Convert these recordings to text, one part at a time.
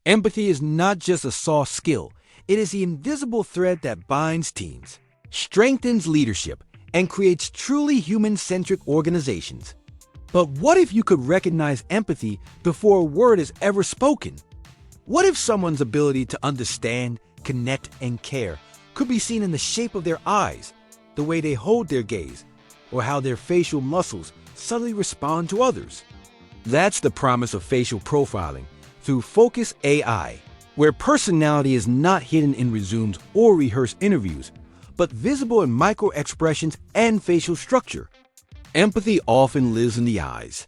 Empathy is not just a soft skill, it is the invisible thread that binds teams, strengthens leadership, and creates truly human-centric organizations. But what if you could recognize empathy before a word is ever spoken? What if someone's ability to understand, connect, and care could be seen in the shape of their eyes, the way they hold their gaze, or how their facial muscles subtly respond to others? That's the promise of facial profiling through FOQUS AI, where personality is not hidden in resumes or rehearsed interviews, but visible in micro-expressions and facial structure. Empathy often lives in the eyes.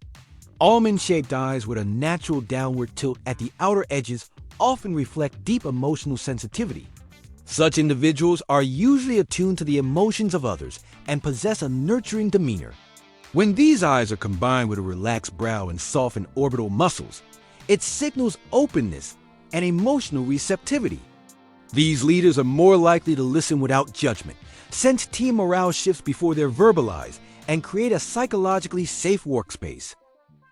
Almond-shaped eyes with a natural downward tilt at the outer edges often reflect deep emotional sensitivity. Such individuals are usually attuned to the emotions of others and possess a nurturing demeanor. When these eyes are combined with a relaxed brow and softened orbital muscles, it signals openness and emotional receptivity. These leaders are more likely to listen without judgment, sense team morale shifts before they're verbalized, and create a psychologically safe workspace.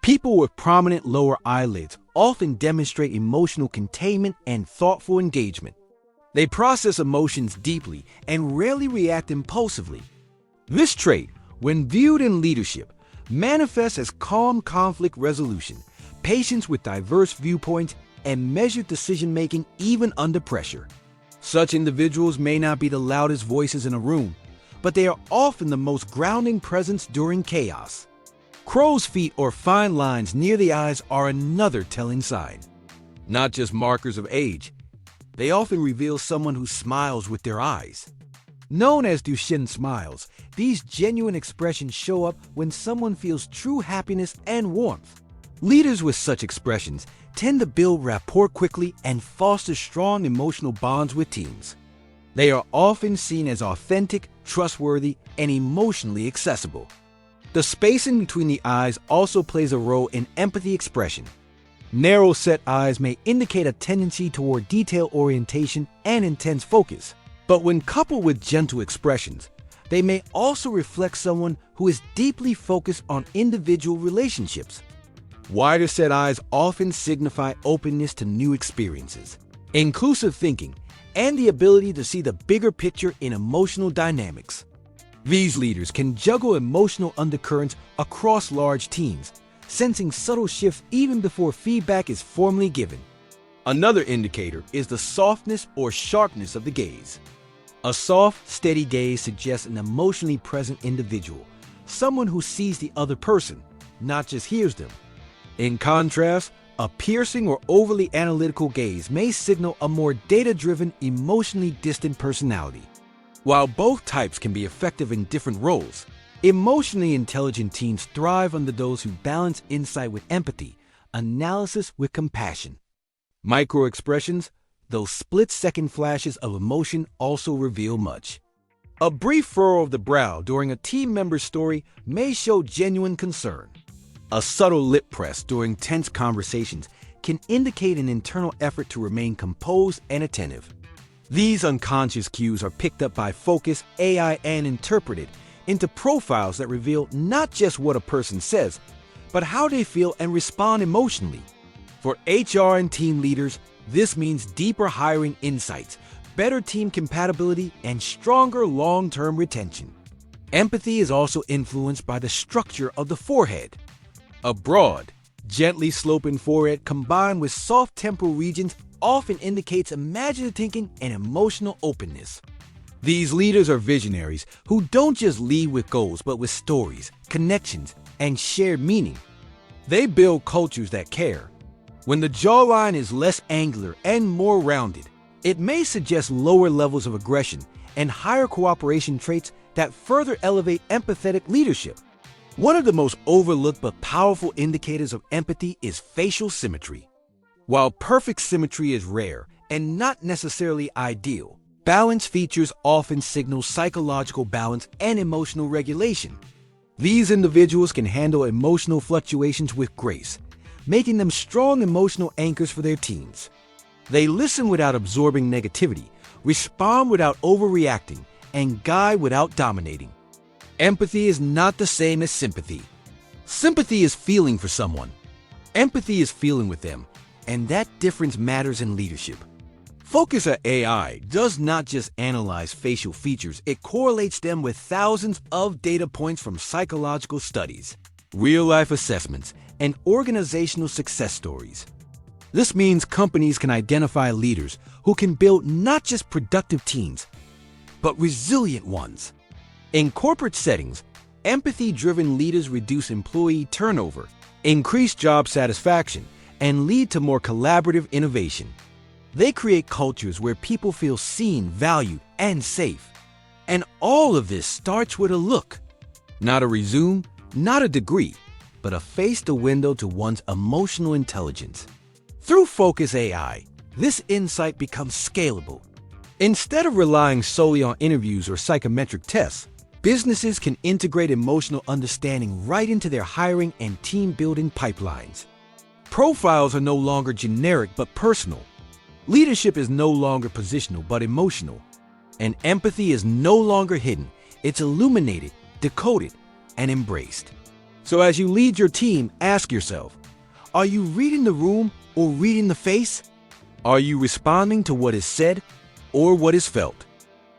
People with prominent lower eyelids often demonstrate emotional containment and thoughtful engagement. They process emotions deeply and rarely react impulsively. This trait, when viewed in leadership, manifests as calm conflict resolution, patience with diverse viewpoints, and measured decision-making even under pressure. Such individuals may not be the loudest voices in a room, but they are often the most grounding presence during chaos. Crow's feet or fine lines near the eyes are another telling sign. Not just markers of age, they often reveal someone who smiles with their eyes. Known as Duchenne smiles, these genuine expressions show up when someone feels true happiness and warmth. Leaders with such expressions tend to build rapport quickly and foster strong emotional bonds with teams. They are often seen as authentic, trustworthy, and emotionally accessible. The spacing between the eyes also plays a role in empathy expression. Narrow-set eyes may indicate a tendency toward detail orientation and intense focus, but when coupled with gentle expressions, they may also reflect someone who is deeply focused on individual relationships. Wider-set eyes often signify openness to new experiences, inclusive thinking, and the ability to see the bigger picture in emotional dynamics. These leaders can juggle emotional undercurrents across large teams, sensing subtle shifts even before feedback is formally given. Another indicator is the softness or sharpness of the gaze. A soft, steady gaze suggests an emotionally present individual, someone who sees the other person, not just hears them. In contrast, a piercing or overly analytical gaze may signal a more data-driven, emotionally distant personality. While both types can be effective in different roles, emotionally intelligent teams thrive under those who balance insight with empathy, analysis with compassion. Micro-expressions, those split-second flashes of emotion, also reveal much. A brief furrow of the brow during a team member's story may show genuine concern. A subtle lip press during tense conversations can indicate an internal effort to remain composed and attentive. These unconscious cues are picked up by FOQUS AI and interpreted into profiles that reveal not just what a person says, but how they feel and respond emotionally. For HR and team leaders, this means deeper hiring insights, better team compatibility, and stronger long-term retention. Empathy is also influenced by the structure of the forehead. A broad, gently sloping forehead combined with soft temporal regions often indicates imaginative thinking and emotional openness. These leaders are visionaries who don't just lead with goals but with stories, connections, and shared meaning. They build cultures that care. When the jawline is less angular and more rounded, it may suggest lower levels of aggression and higher cooperation traits that further elevate empathetic leadership. One of the most overlooked but powerful indicators of empathy is facial symmetry. While perfect symmetry is rare and not necessarily ideal, balanced features often signal psychological balance and emotional regulation. These individuals can handle emotional fluctuations with grace, making them strong emotional anchors for their teams. They listen without absorbing negativity, respond without overreacting, and guide without dominating. Empathy is not the same as sympathy. Sympathy is feeling for someone. Empathy is feeling with them, And that difference matters in leadership. FOQUS AI does not just analyze facial features, it correlates them with thousands of data points from psychological studies, real-life assessments, and organizational success stories. This means companies can identify leaders who can build not just productive teams, but resilient ones. In corporate settings, empathy-driven leaders reduce employee turnover, increase job satisfaction, and lead to more collaborative innovation. They create cultures where people feel seen, valued, and safe. And all of this starts with a look. Not a resume, not a degree, but a face the window to one's emotional intelligence. Through FOQUS AI, this insight becomes scalable. Instead of relying solely on interviews or psychometric tests, businesses can integrate emotional understanding right into their hiring and team-building pipelines. Profiles are no longer generic but personal. Leadership is no longer positional but emotional. And empathy is no longer hidden. It's illuminated, decoded, and embraced. So as you lead your team, ask yourself, are you reading the room or reading the face? Are you responding to what is said or what is felt?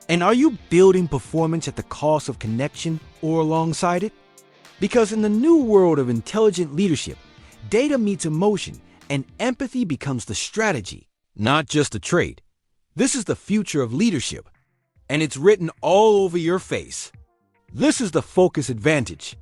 And are you building performance at the cost of connection or alongside it? Because in the new world of intelligent leadership, data meets emotion and empathy becomes the strategy, not just a trait. This is the future of leadership, and it's written all over your face. This is the FOQUS advantage.